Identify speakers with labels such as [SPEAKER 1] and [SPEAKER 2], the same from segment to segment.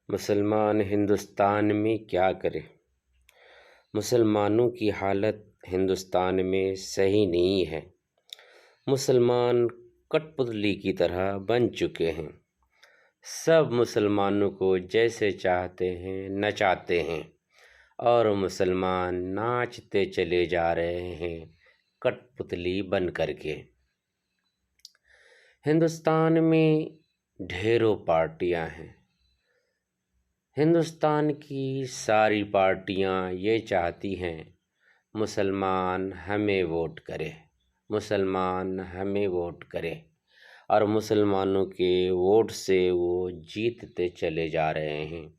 [SPEAKER 1] मुसलमान हिंदुस्तान में क्या करें। मुसलमानों की हालत हिंदुस्तान में सही नहीं है। मुसलमान कठपुतली की तरह बन चुके हैं। सब मुसलमानों को जैसे चाहते हैं नचाते हैं और मुसलमान नाचते चले जा रहे हैं कठपुतली बन करके। हिंदुस्तान में ढेरों पार्टियां हैं। हिंदुस्तान की सारी पार्टियां ये चाहती हैं मुसलमान हमें वोट करे, मुसलमान हमें वोट करे, और मुसलमानों के वोट से वो जीतते चले जा रहे हैं,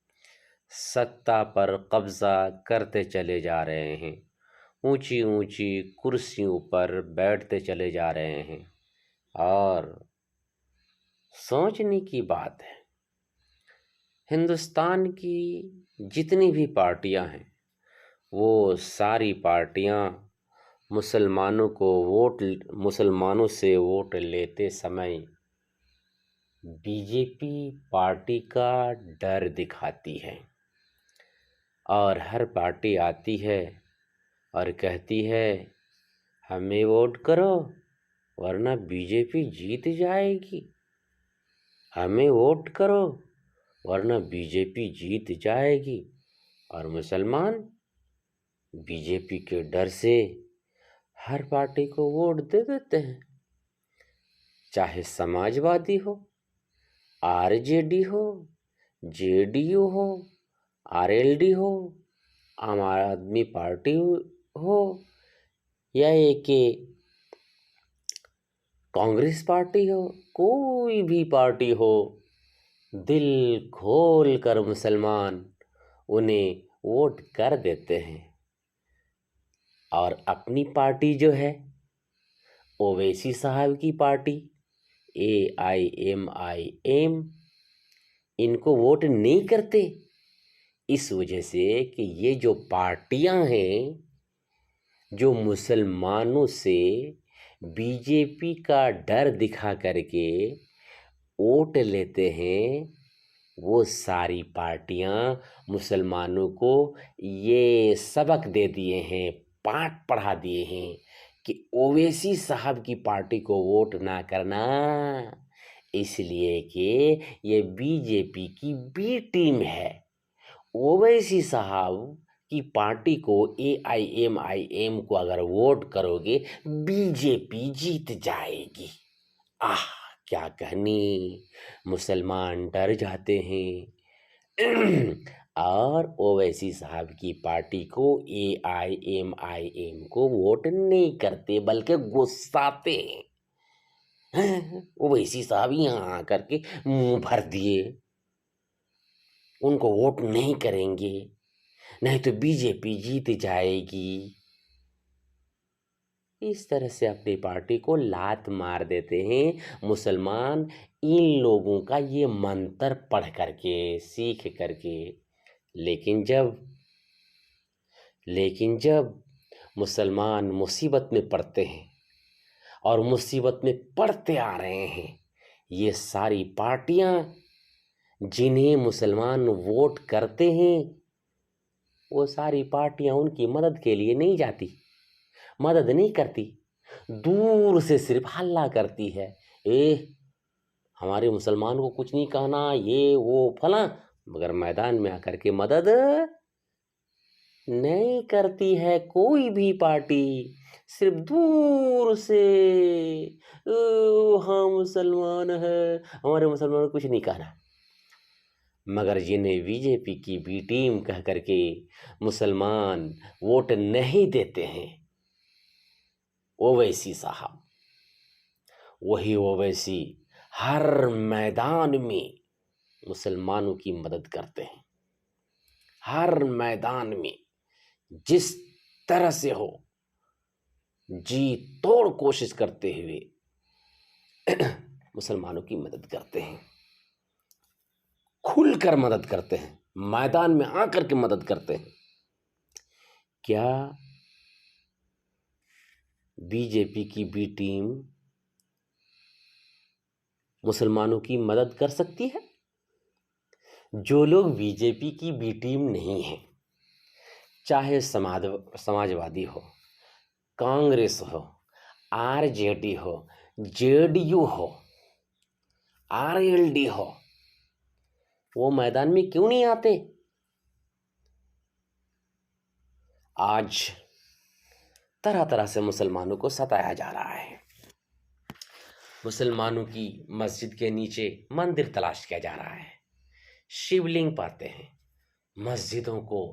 [SPEAKER 1] सत्ता पर कब्जा करते चले जा रहे हैं, ऊंची ऊंची कुर्सियों पर बैठते चले जा रहे हैं। और सोचने की बात है, हिंदुस्तान की जितनी भी पार्टियां हैं वो सारी पार्टियां मुसलमानों से वोट लेते समय बीजेपी पार्टी का डर दिखाती है। और हर पार्टी आती है और कहती है हमें वोट करो वरना बीजेपी जीत जाएगी, हमें वोट करो वरना बीजेपी जीत जाएगी। और मुसलमान बीजेपी के डर से हर पार्टी को वोट दे देते हैं, चाहे समाजवादी हो, आरजेडी हो, जेडीयू हो, आरएलडी हो, आम आदमी पार्टी हो, या एक कांग्रेस पार्टी हो, कोई भी पार्टी हो, दिल खोल कर मुसलमान उन्हें वोट कर देते हैं। और अपनी पार्टी जो है ओवैसी साहब की पार्टी AIMIM, इनको वोट नहीं करते इस वजह से कि ये जो पार्टियां हैं जो मुसलमानों से बीजेपी का डर दिखा करके वोट लेते हैं, वो सारी पार्टियां मुसलमानों को ये सबक दे दिए हैं, पाठ पढ़ा दिए हैं कि ओवैसी साहब की पार्टी को वोट ना करना, इसलिए कि ये बीजेपी की बी टीम है। ओवैसी साहब की पार्टी को AIMIM को अगर वोट करोगे बीजेपी जीत जाएगी। आह क्या कहनी, मुसलमान डर जाते हैं और ओवैसी साहब की पार्टी को AIMIM को वोट नहीं करते बल्कि गुस्साते हैं। ओवैसी साहब यहाँ आकर के मुंह भर दिए, उनको वोट नहीं करेंगे, नहीं तो बीजेपी जीत जाएगी। इस तरह से अपनी पार्टी को लात मार देते हैं मुसलमान, इन लोगों का ये मंत्र पढ़ करके सीख करके। लेकिन जब मुसलमान मुसीबत में पड़ते हैं और मुसीबत में पड़ते आ रहे हैं, ये सारी पार्टियां जिन्हें मुसलमान वोट करते हैं वो सारी पार्टियां उनकी मदद के लिए नहीं जाती, मदद नहीं करती, दूर से सिर्फ हल्ला करती है, हमारे मुसलमान को कुछ नहीं कहना, ये वो फला, मगर मैदान में आकर के मदद नहीं करती है कोई भी पार्टी। सिर्फ दूर से हाँ मुसलमान है, हमारे मुसलमान को कुछ नहीं कहना। मगर जिन्हें बीजेपी की बी टीम कह करके मुसलमान वोट नहीं देते हैं, ओवैसी साहब, वही ओवैसी हर मैदान में मुसलमानों की मदद करते हैं। हर मैदान में जिस तरह से हो जी तोड़ कोशिश करते हुए मुसलमानों की मदद करते हैं, खुलकर मदद करते हैं, मैदान में आकर के मदद करते हैं। क्या बीजेपी की बी टीम मुसलमानों की मदद कर सकती है? जो लोग बीजेपी की बी टीम नहीं है, चाहे समाजवादी हो, कांग्रेस हो, आरजेडी हो, जेडीयू हो, आरएलडी हो, वो मैदान में क्यों नहीं आते? आज तरह तरह से मुसलमानों को सताया जा रहा है। मुसलमानों की मस्जिद के नीचे मंदिर तलाश किया जा रहा है, शिवलिंग पाते हैं, मस्जिदों को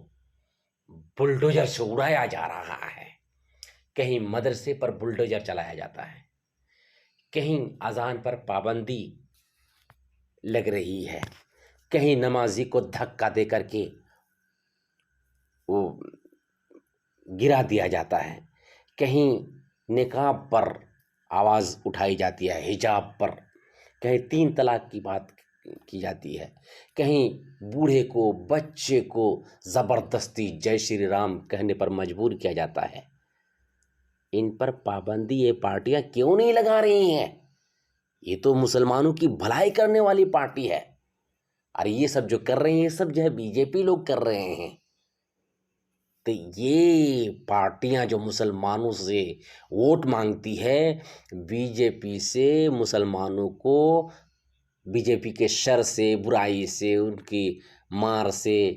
[SPEAKER 1] बुलडोजर से उड़ाया जा रहा है, कहीं मदरसे पर बुलडोजर चलाया जाता है, कहीं अजान पर पाबंदी लग रही है, कहीं नमाजी को धक्का दे करके वो गिरा दिया जाता है, कहीं निकाब पर आवाज़ उठाई जाती है, हिजाब पर, कहीं 3 तलाक की बात की जाती है, कहीं बूढ़े को बच्चे को ज़बरदस्ती जय श्री राम कहने पर मजबूर किया जाता है। इन पर पाबंदी ये पार्टियां क्यों नहीं लगा रही हैं? ये तो मुसलमानों की भलाई करने वाली पार्टी है, और ये सब जो कर रहे हैं सब जो है बीजेपी लोग कर रहे हैं। तो ये पार्टियां जो मुसलमानों से वोट मांगती है, बीजेपी से मुसलमानों को बीजेपी के शर से, बुराई से, उनकी मार से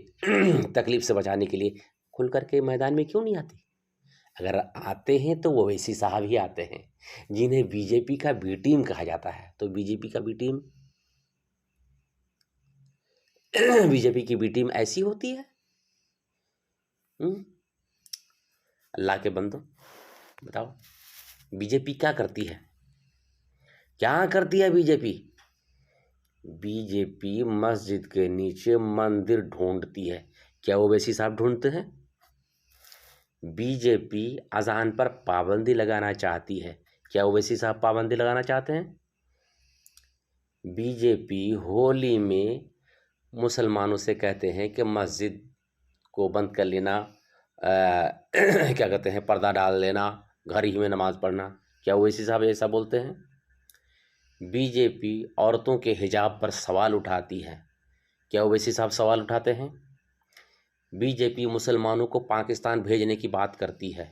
[SPEAKER 1] तकलीफ से बचाने के लिए खुल करके मैदान में क्यों नहीं आती? अगर आते हैं तो वो वैसी साहब ही आते हैं जिन्हें बीजेपी का बी टीम कहा जाता है। तो बीजेपी का बी टीम बीजेपी की बी टीम ऐसी होती है। अल्लाह के बंदो, बताओ बीजेपी क्या करती है? क्या करती है बीजेपी? बीजेपी मस्जिद के नीचे मंदिर ढूंढती है। क्या वो वैसी साहब ढूंढते हैं? बीजेपी अजान पर पाबंदी लगाना चाहती है। क्या वो वैसी साहब पाबंदी लगाना चाहते हैं? बीजेपी होली में मुसलमानों से कहते हैं कि मस्जिद को बंद कर लेना, क्या कहते हैं, पर्दा डाल लेना, घर ही में नमाज पढ़ना। क्या वो वैसी साहब ऐसा बोलते हैं? बीजेपी औरतों के हिजाब पर सवाल उठाती है। क्या ओवैसी साहब सवाल उठाते हैं? बीजेपी मुसलमानों को पाकिस्तान भेजने की बात करती है।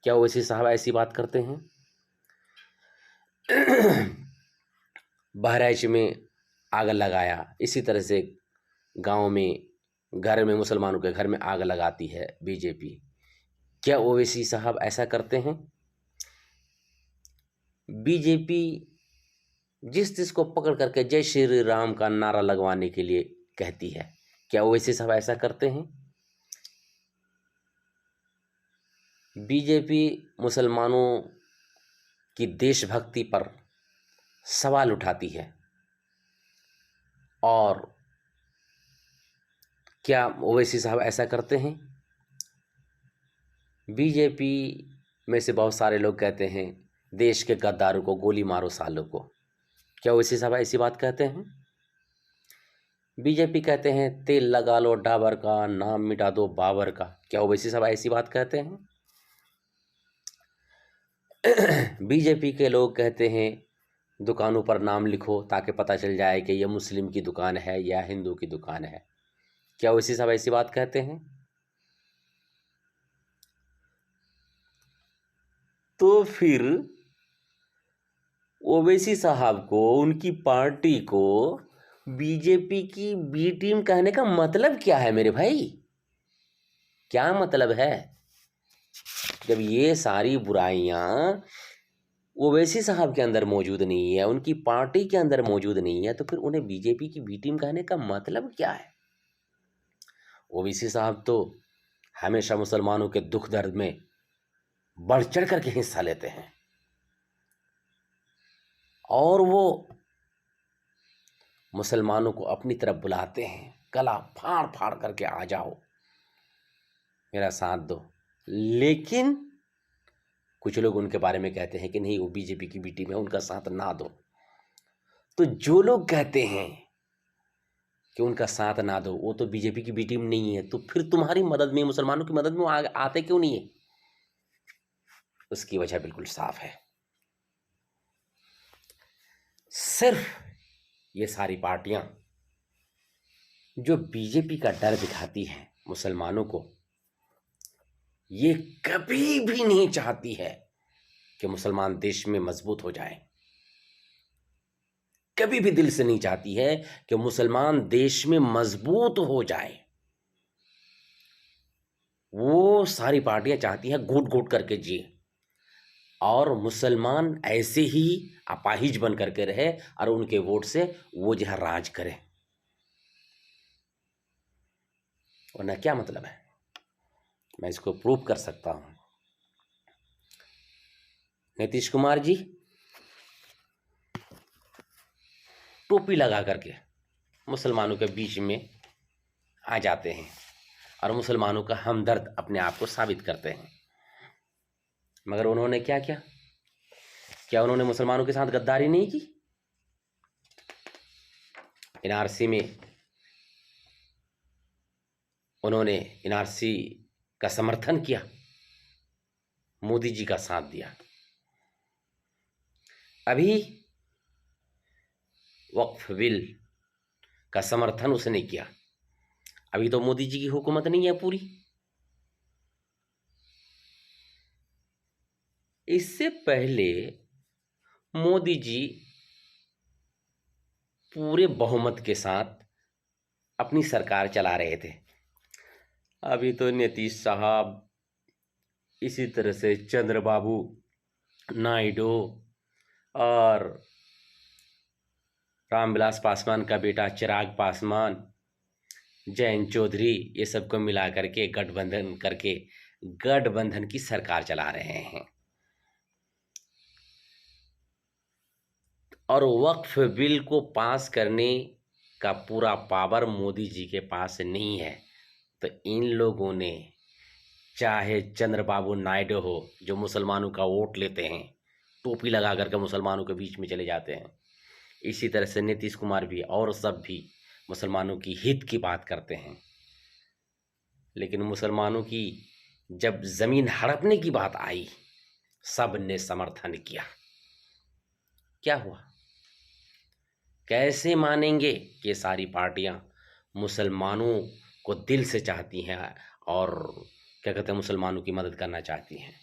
[SPEAKER 1] क्या ओवैसी साहब ऐसी बात करते हैं? बहराइच में आग लगाया, इसी तरह से गांव में, घर में, मुसलमानों के घर में आग लगाती है बीजेपी। क्या ओवैसी साहब ऐसा करते हैं? बीजेपी जिसको पकड़ करके जय श्री राम का नारा लगवाने के लिए कहती है। क्या ओवैसी साहब ऐसा करते हैं? बीजेपी मुसलमानों की देशभक्ति पर सवाल उठाती है। और क्या ओवैसी साहब ऐसा करते हैं? बीजेपी में से बहुत सारे लोग कहते हैं देश के गद्दारों को गोली मारो सालों को। क्या ओवैसी साहब ऐसी बात कहते हैं? बीजेपी कहते हैं तेल लगा लो डाबर का, नाम मिटा दो बाबर का। क्या ओवैसी साहब ऐसी बात कहते हैं? बीजेपी के लोग कहते हैं दुकानों पर नाम लिखो ताकि पता चल जाए कि यह मुस्लिम की दुकान है या हिंदू की दुकान है। क्या ओवैसी साहब ऐसी बात कहते हैं? तो फिर ओवैसी साहब को, उनकी पार्टी को बीजेपी की बी टीम कहने का मतलब क्या है मेरे भाई? क्या मतलब है? जब ये सारी बुराइयां ओवैसी साहब के अंदर मौजूद नहीं है, उनकी पार्टी के अंदर मौजूद नहीं है, तो फिर उन्हें बीजेपी की बी टीम कहने का मतलब क्या है? ओवैसी साहब तो हमेशा मुसलमानों के दुख दर्द में बढ़ चढ़ करके हिस्सा लेते हैं, और वो मुसलमानों को अपनी तरफ बुलाते हैं, गला फाड़ फाड़ करके आ जाओ, मेरा साथ दो। लेकिन कुछ लोग उनके बारे में कहते हैं कि नहीं वो बीजेपी की बी टीम है, उनका साथ ना दो। तो जो लोग कहते हैं कि उनका साथ ना दो, वो तो बीजेपी की बी टीम नहीं है, तो फिर तुम्हारी मदद में, मुसलमानों की मदद में वो आते क्यों नहीं है? उसकी वजह बिल्कुल साफ है। सिर्फ ये सारी पार्टियां जो बीजेपी का डर दिखाती है मुसलमानों को, ये कभी भी नहीं चाहती है कि मुसलमान देश में मजबूत हो जाए। कभी भी दिल से नहीं चाहती है कि मुसलमान देश में मजबूत हो जाए। वो सारी पार्टियां चाहती हैं घूट घूट करके जिए और मुसलमान ऐसे ही अपाहिज बन करके रहे और उनके वोट से वो जो है राज करे। वरना क्या मतलब है? मैं इसको प्रूव कर सकता हूं। नीतीश कुमार जी टोपी लगा करके मुसलमानों के बीच में आ जाते हैं और मुसलमानों का हमदर्द अपने आप को साबित करते हैं। मगर उन्होंने क्या किया? क्या उन्होंने मुसलमानों के साथ गद्दारी नहीं की? एनआरसी में उन्होंने एनआरसी का समर्थन किया, मोदी जी का साथ दिया। अभी वक्फ बिल का समर्थन उसने किया। अभी तो मोदी जी की हुकूमत नहीं है पूरी। इससे पहले मोदी जी पूरे बहुमत के साथ अपनी सरकार चला रहे थे। अभी तो नीतीश साहब, इसी तरह से चंद्रबाबू नायडू और रामविलास पासवान का बेटा चिराग पासवान, जयंत चौधरी, ये सबको मिला करके गठबंधन करके गठबंधन की सरकार चला रहे हैं। और वक्फ बिल को पास करने का पूरा पावर मोदी जी के पास नहीं है। तो इन लोगों ने, चाहे चंद्रबाबू नायडू हो जो मुसलमानों का वोट लेते हैं, टोपी लगा करके मुसलमानों के बीच में चले जाते हैं, इसी तरह से नीतीश कुमार भी और सब भी मुसलमानों की हित की बात करते हैं। लेकिन मुसलमानों की जब जमीन हड़पने की बात आई, सब ने समर्थन किया। क्या हुआ? कैसे मानेंगे कि ये सारी पार्टियां मुसलमानों को दिल से चाहती हैं और क्या कहते हैं, मुसलमानों की मदद करना चाहती हैं?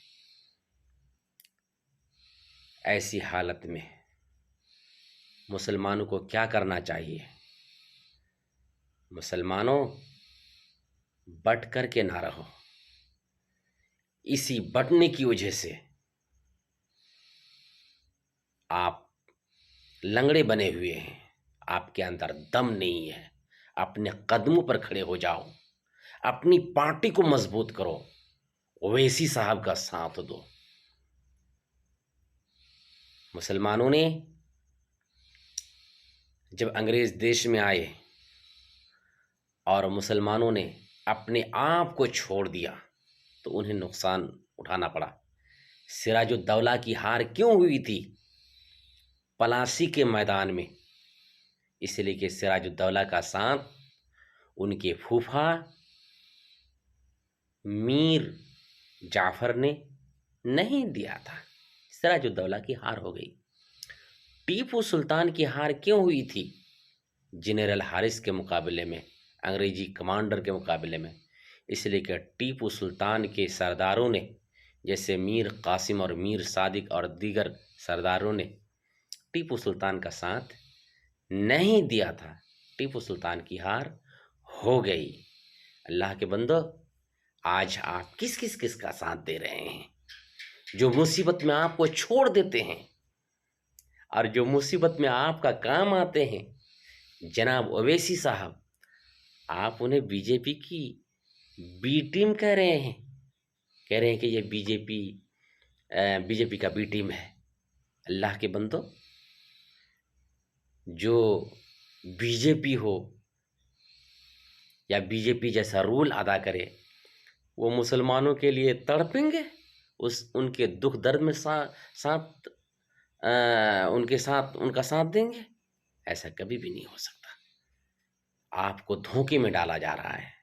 [SPEAKER 1] ऐसी हालत में मुसलमानों को क्या करना चाहिए? मुसलमानों, बट करके ना रहो। इसी बटने की वजह से आप लंगड़े बने हुए हैं, आपके अंदर दम नहीं है। अपने कदमों पर खड़े हो जाओ, अपनी पार्टी को मजबूत करो, ओवैसी साहब का साथ दो। मुसलमानों ने जब अंग्रेज देश में आए और मुसलमानों ने अपने आप को छोड़ दिया तो उन्हें नुकसान उठाना पड़ा। सिराजुद्दौला की हार क्यों हुई थी पलासी के मैदान में? इसलिए कि सिराजुद्दौला का साथ उनके फूफा मीर जाफर ने नहीं दिया था। सिराजुद्दौला की हार हो गई। टीपू सुल्तान की हार क्यों हुई थी जनरल हारिस के मुकाबले में, अंग्रेजी कमांडर के मुकाबले में? इसलिए कि टीपू सुल्तान के सरदारों ने, जैसे मीर कासिम और मीर सादिक और दीगर सरदारों ने टीपू सुल्तान का साथ नहीं दिया था। टीपू सुल्तान की हार हो गई। अल्लाह के बंदो, आज आप किस किस किस का साथ दे रहे हैं? जो मुसीबत में आपको छोड़ देते हैं और जो मुसीबत में आपका काम आते हैं, जनाब ओवैसी साहब, आप उन्हें बीजेपी की बी टीम कह रहे हैं। कह रहे हैं कि ये बीजेपी का बी टीम है। अल्लाह के बंदो, जो बीजेपी हो या बीजेपी जैसा रूल अदा करे, वो मुसलमानों के लिए तड़पेंगे, उनके दुख दर्द में साथ उनके साथ उनका साथ देंगे? ऐसा कभी भी नहीं हो सकता। आपको धोखे में डाला जा रहा है,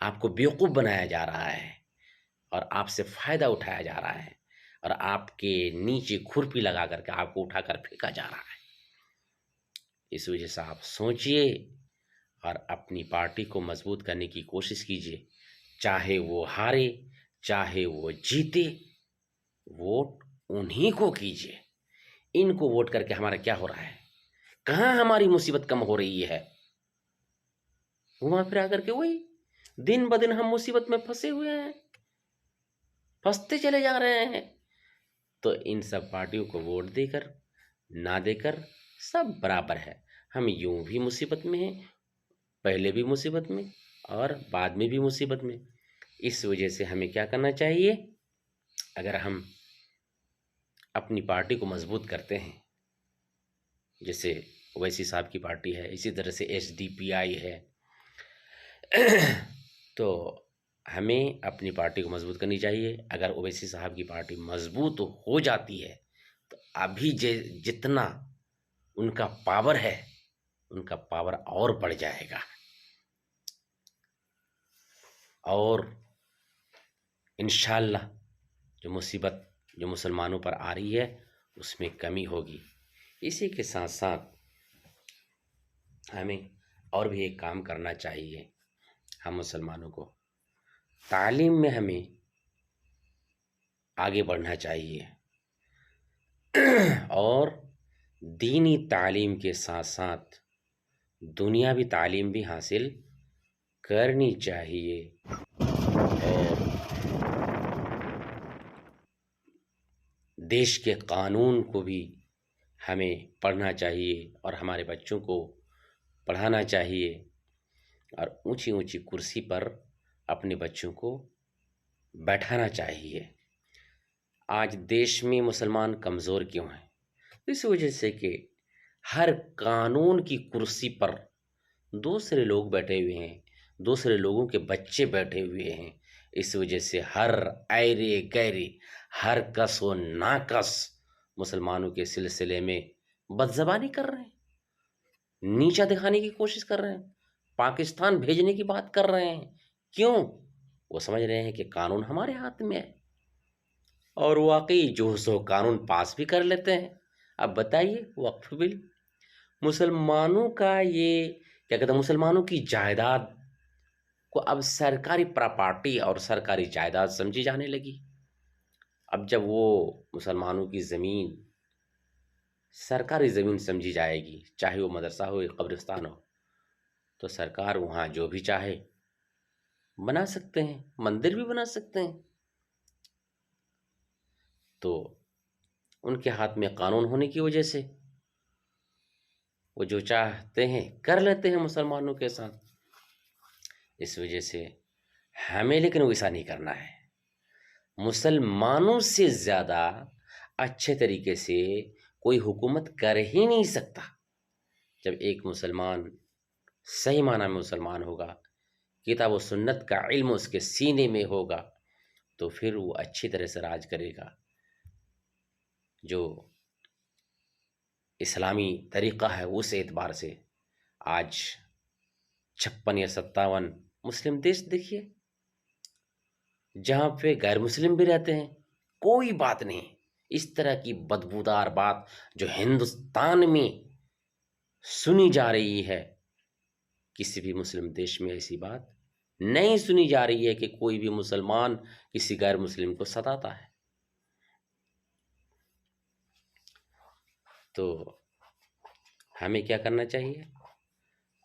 [SPEAKER 1] आपको बेवकूफ़ बनाया जा रहा है और आपसे फ़ायदा उठाया जा रहा है और आपके नीचे खुरपी लगा करके आपको उठाकर फेंका जा रहा है। इस वजह से आप सोचिए और अपनी पार्टी को मजबूत करने की कोशिश कीजिए। चाहे वो हारे, चाहे वो जीते, वोट उन्हीं को कीजिए। इनको वोट करके हमारा क्या हो रहा है? कहाँ हमारी मुसीबत कम हो रही है? घुमा फिरा करके वही दिन ब दिन हम मुसीबत में फंसे हुए हैं, फंसते चले जा रहे हैं। तो इन सब पार्टियों को वोट देकर ना देकर सब बराबर है। हम यूं भी मुसीबत में हैं, पहले भी मुसीबत में और बाद में भी मुसीबत में। इस वजह से हमें क्या करना चाहिए? अगर हम अपनी पार्टी को मजबूत करते हैं, जैसे ओवैसी साहब की पार्टी है, इसी तरह से एसडीपीआई है, तो हमें अपनी पार्टी को मजबूत करनी चाहिए। अगर ओवैसी साहब की पार्टी मजबूत हो जाती है तो अभी जितना उनका पावर है, उनका पावर और बढ़ जाएगा और इंशाअल्लाह जो मुसीबत जो मुसलमानों पर आ रही है उसमें कमी होगी। इसी के साथ साथ हमें और भी एक काम करना चाहिए। हम मुसलमानों को तालीम में हमें आगे बढ़ना चाहिए और दीनी तालीम के साथ साथ दुनियावी तालीम भी हासिल करनी चाहिए और देश के कानून को भी हमें पढ़ना चाहिए और हमारे बच्चों को पढ़ाना चाहिए और ऊंची ऊंची कुर्सी पर अपने बच्चों को बैठाना चाहिए। आज देश में मुसलमान कमज़ोर क्यों हैं? इस वजह से कि हर कानून की कुर्सी पर दूसरे लोग बैठे हुए हैं, दूसरे लोगों के बच्चे बैठे हुए हैं। इस वजह से हर ऐरे गैरे, हर कस व नाकस मुसलमानों के सिलसिले में बदज़बानी कर रहे हैं, नीचा दिखाने की कोशिश कर रहे हैं, पाकिस्तान भेजने की बात कर रहे हैं। क्यों? वो समझ रहे हैं कि कानून हमारे हाथ में है और वाकई जो सो कानून पास भी कर लेते हैं। अब बताइए, वक्फ बिल मुसलमानों का ये क्या कहते हैं, मुसलमानों की जायदाद को अब सरकारी प्रॉपर्टी और सरकारी जायदाद समझी जाने लगी। अब जब वो मुसलमानों की ज़मीन सरकारी ज़मीन समझी जाएगी, चाहे वो मदरसा हो या कब्रिस्तान हो, तो सरकार वहाँ जो भी चाहे बना सकते हैं, मंदिर भी बना सकते हैं। तो उनके हाथ में कानून होने की वजह से वो जो चाहते हैं कर लेते हैं मुसलमानों के साथ। इस वजह से हमें लेकिन वैसा नहीं करना है। मुसलमानों से ज़्यादा अच्छे तरीके से कोई हुकूमत कर ही नहीं सकता। जब एक मुसलमान सही माना में मुसलमान होगा, किताब व सुन्नत का इल्म उसके सीने में होगा, तो फिर वो अच्छी तरह से राज करेगा। जो इस्लामी तरीक़ा है उस एतबार से आज 56 या 57 मुस्लिम देश देखिए, जहाँ पे गैर मुस्लिम भी रहते हैं, कोई बात नहीं। इस तरह की बदबूदार बात जो हिंदुस्तान में सुनी जा रही है, किसी भी मुस्लिम देश में ऐसी बात नहीं सुनी जा रही है कि कोई भी मुसलमान किसी गैर मुस्लिम को सताता है। तो हमें क्या करना चाहिए?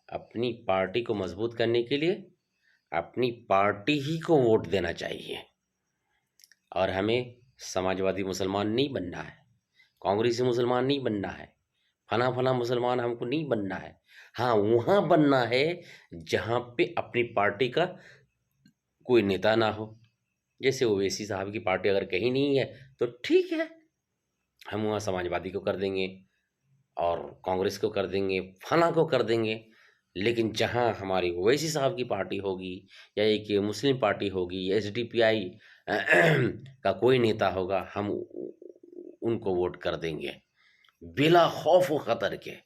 [SPEAKER 1] अपनी पार्टी को मजबूत करने के लिए अपनी पार्टी ही को वोट देना चाहिए और हमें समाजवादी मुसलमान नहीं बनना है, कांग्रेसी मुसलमान नहीं बनना है, फला फला मुसलमान हमको नहीं बनना है। हाँ, वहाँ बनना है जहाँ पे अपनी पार्टी का कोई नेता ना हो। जैसे ओवैसी साहब की पार्टी अगर कहीं नहीं है तो ठीक है, हम वहाँ समाजवादी को कर देंगे और कांग्रेस को कर देंगे, फला को कर देंगे। लेकिन जहाँ हमारी ओवैसी साहब की पार्टी होगी या एक मुस्लिम पार्टी होगी या एसडीपीआई का कोई नेता होगा, हम उनको वोट कर देंगे बिला खौफ व खतर के।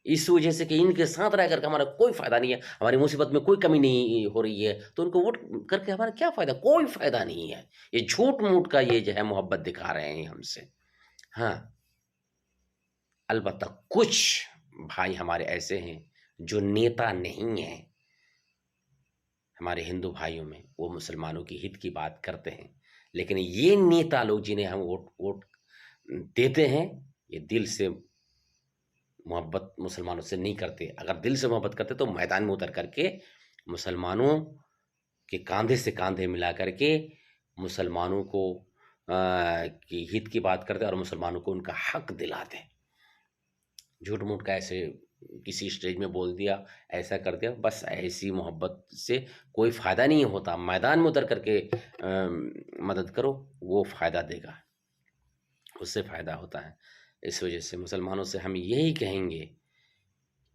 [SPEAKER 1] इस वजह से कि इनके साथ रह करके हमारा कोई फायदा नहीं है, हमारी मुसीबत में कोई कमी नहीं हो रही है, तो उनको वोट करके हमारा क्या फायदा? कोई फायदा नहीं है। ये झूठ मूठ का ये जो है मोहब्बत दिखा रहे हैं हमसे। हाँ, अलबत्ता कुछ भाई हमारे ऐसे हैं जो नेता नहीं है हमारे हिंदू भाइयों में, वो मुसलमानों की हित की बात करते हैं, लेकिन ये नेता लोग जिन्हें हम वोट देते हैं, ये दिल से मोहब्बत मुसलमानों से नहीं करते। अगर दिल से मोहब्बत करते तो मैदान में उतर करके मुसलमानों के कांधे से कांधे मिला करके मुसलमानों को की हित की बात करते और मुसलमानों को उनका हक दिलाते। झूठ मूठ का ऐसे किसी स्टेज में बोल दिया, ऐसा कर दिया, बस ऐसी मोहब्बत से कोई फ़ायदा नहीं होता। मैदान में उतर करके मदद करो, वो फ़ायदा देगा, उससे फ़ायदा होता है। इस वजह से मुसलमानों से हम यही कहेंगे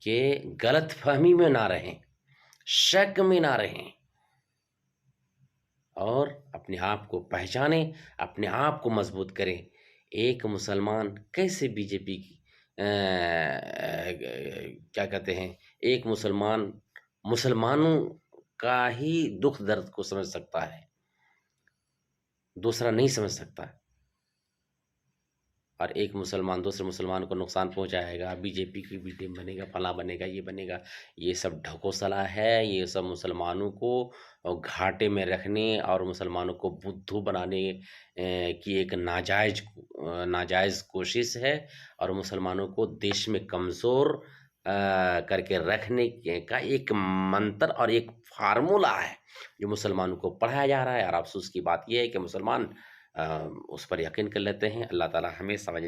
[SPEAKER 1] कि गलतफहमी में ना रहें, शक में ना रहें और अपने आप को पहचानें, अपने आप को मजबूत करें। एक मुसलमान कैसे बीजेपी की क्या कहते हैं, एक मुसलमान मुसलमानों का ही दुख दर्द को समझ सकता है, दूसरा नहीं समझ सकता। और एक मुसलमान दूसरे मुसलमान को नुकसान पहुंचाएगा, बीजेपी की बी टीम बनेगा, फला बनेगा, ये बनेगा, ये सब ढकोसला है। ये सब मुसलमानों को घाटे में रखने और मुसलमानों को बुद्धू बनाने की एक नाजायज़ कोशिश है और मुसलमानों को देश में कमज़ोर करके रखने का एक मंत्र और एक फार्मूला है जो मुसलमानों को पढ़ाया जा रहा है। और अफसोस की बात यह है कि मुसलमान उस पर यकीन कर लेते हैं। अल्लाह ताला हमें समझ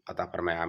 [SPEAKER 1] अता फरमाए। आमीन।